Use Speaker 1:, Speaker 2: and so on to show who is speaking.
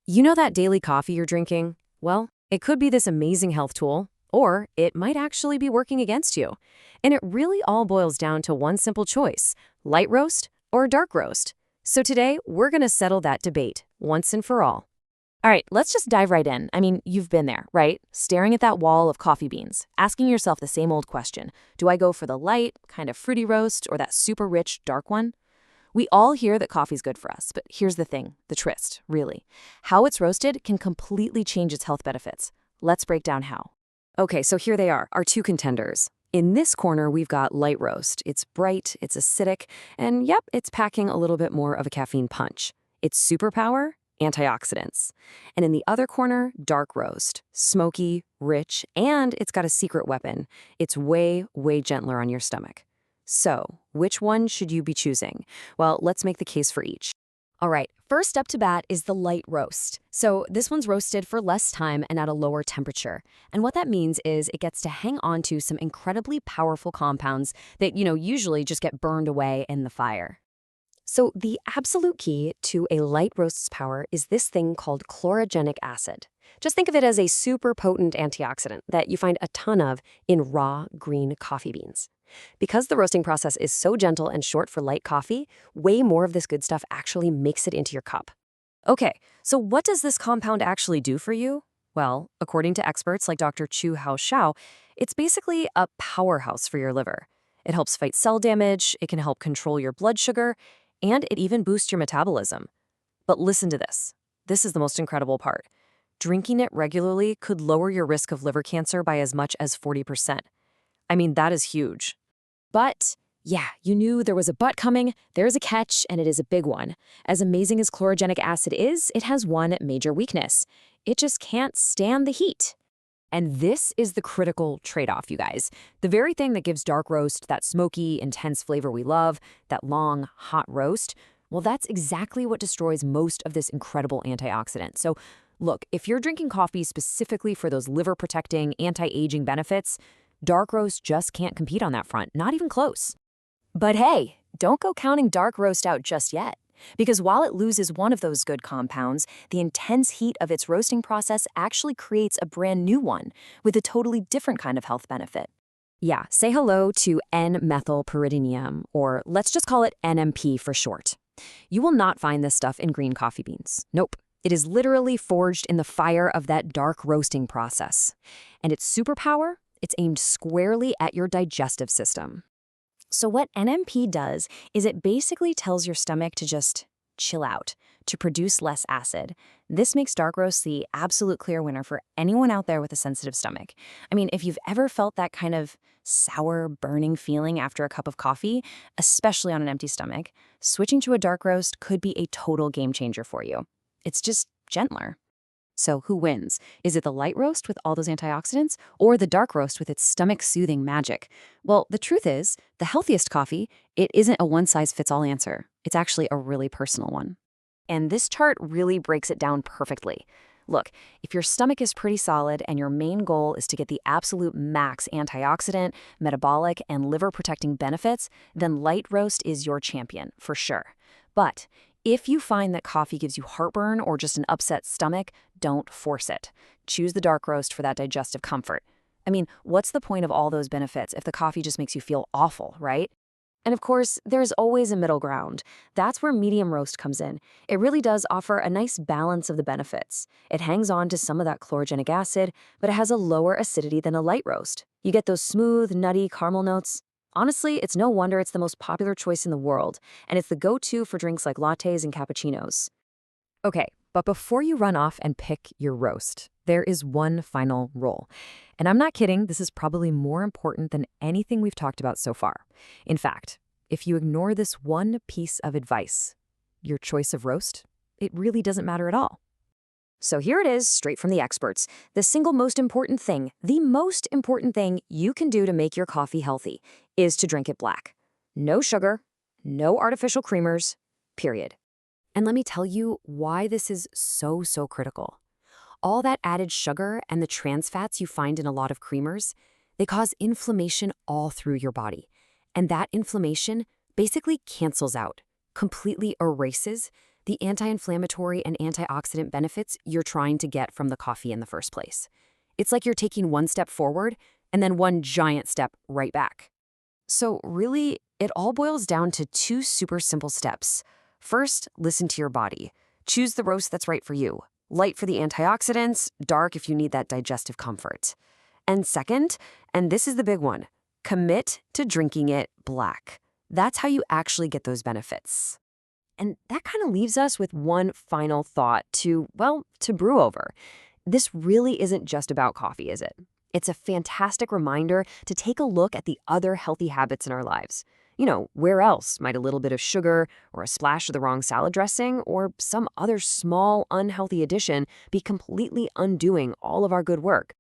Speaker 1: You know that daily coffee you're drinking? Well, it could be this amazing health tool, or it might actually be working against you. And it really all boils down to one simple choice: light roast or dark roast. So today, we're going to settle that debate once and for all. All right, let's just dive right in. I mean, you've been there, right? Staring at that wall of coffee beans, asking yourself the same old question: do I go for the light, kind of fruity roast, or that super rich, dark one? We all hear that coffee's good for us, but here's the thing, the twist, really. How it's roasted can completely change its health benefits. Let's break down how. Okay, so here they are, our two contenders. In this corner, we've got light roast. It's bright, it's acidic, and yep, it's packing a little bit more of a caffeine punch. Its superpower? Antioxidants. And in the other corner, dark roast. Smoky, rich, and it's got a secret weapon. It's way, way gentler on your stomach. So, which one should you be choosing? Well, let's make the case for each. All right, first up to bat is the light roast. So this one's roasted for less time and at a lower temperature. And what that means is it gets to hang on to some incredibly powerful compounds that, usually just get burned away in the fire. So the absolute key to a light roast's power is this thing called chlorogenic acid. Just think of it as a super potent antioxidant that you find a ton of in raw green coffee beans. Because the roasting process is so gentle and short for light coffee, way more of this good stuff actually makes it into your cup. Okay, so what does this compound actually do for you? Well, according to experts like Dr. Chu Hao Shao, it's basically a powerhouse for your liver. It helps fight cell damage, it can help control your blood sugar, and it even boosts your metabolism. But listen to this. This is the most incredible part. Drinking it regularly could lower your risk of liver cancer by as much as 40%. I mean, that is huge. But, yeah, you knew there was a but coming. There's a catch, and it is a big one. As amazing as chlorogenic acid is, it has one major weakness. It just can't stand the heat. And this is the critical trade-off, you guys. The very thing that gives dark roast that smoky, intense flavor we love, that long, hot roast, well, that's exactly what destroys most of this incredible antioxidant. So, look, if you're drinking coffee specifically for those liver-protecting, anti-aging benefits, dark roast just can't compete on that front, not even close. But hey, don't go counting dark roast out just yet. Because while it loses one of those good compounds, the intense heat of its roasting process actually creates a brand new one with a totally different kind of health benefit. Yeah, say hello to N-methylpyridinium, or let's just call it NMP for short. You will not find this stuff in green coffee beans. Nope. It is literally forged in the fire of that dark roasting process. And its superpower? It's aimed squarely at your digestive system. So what NMP does is it basically tells your stomach to just chill out, to produce less acid. This makes dark roast the absolute clear winner for anyone out there with a sensitive stomach. I mean, if you've ever felt that kind of sour, burning feeling after a cup of coffee, especially on an empty stomach, switching to a dark roast could be a total game changer for you. It's just gentler. So who wins? Is it the light roast with all those antioxidants, or the dark roast with its stomach-soothing magic? Well, the truth is, the healthiest coffee, it isn't a one-size-fits-all answer. It's actually a really personal one. And this chart really breaks it down perfectly. Look, if your stomach is pretty solid and your main goal is to get the absolute max antioxidant, metabolic, and liver-protecting benefits, then light roast is your champion, for sure. But if you find that coffee gives you heartburn or just an upset stomach, don't force it. Choose the dark roast for that digestive comfort. I mean, what's the point of all those benefits if the coffee just makes you feel awful, right? And of course, there's always a middle ground. That's where medium roast comes in. It really does offer a nice balance of the benefits. It hangs on to some of that chlorogenic acid, but it has a lower acidity than a light roast. You get those smooth, nutty caramel notes. Honestly, it's no wonder it's the most popular choice in the world, and it's the go-to for drinks like lattes and cappuccinos. Okay, but before you run off and pick your roast, there is one final rule. And I'm not kidding, this is probably more important than anything we've talked about so far. In fact, if you ignore this one piece of advice, your choice of roast, it really doesn't matter at all. So here it is, straight from the experts. The single most important thing, the most important thing you can do to make your coffee healthy is to drink it black. No sugar, no artificial creamers, period. And let me tell you why this is so critical. All that added sugar and the trans fats you find in a lot of creamers, they cause inflammation all through your body. And that inflammation basically cancels out, completely erases The anti-inflammatory and antioxidant benefits you're trying to get from the coffee in the first place. It's like you're taking one step forward and then one giant step right back. So really, it all boils down to two super simple steps. First, listen to your body. Choose the roast that's right for you. Light for the antioxidants, dark if you need that digestive comfort. And second, and this is the big one, commit to drinking it black. That's how you actually get those benefits. And that kind of leaves us with one final thought to brew over. This really isn't just about coffee, is it? It's a fantastic reminder to take a look at the other healthy habits in our lives. Where else might a little bit of sugar or a splash of the wrong salad dressing or some other small unhealthy addition be completely undoing all of our good work?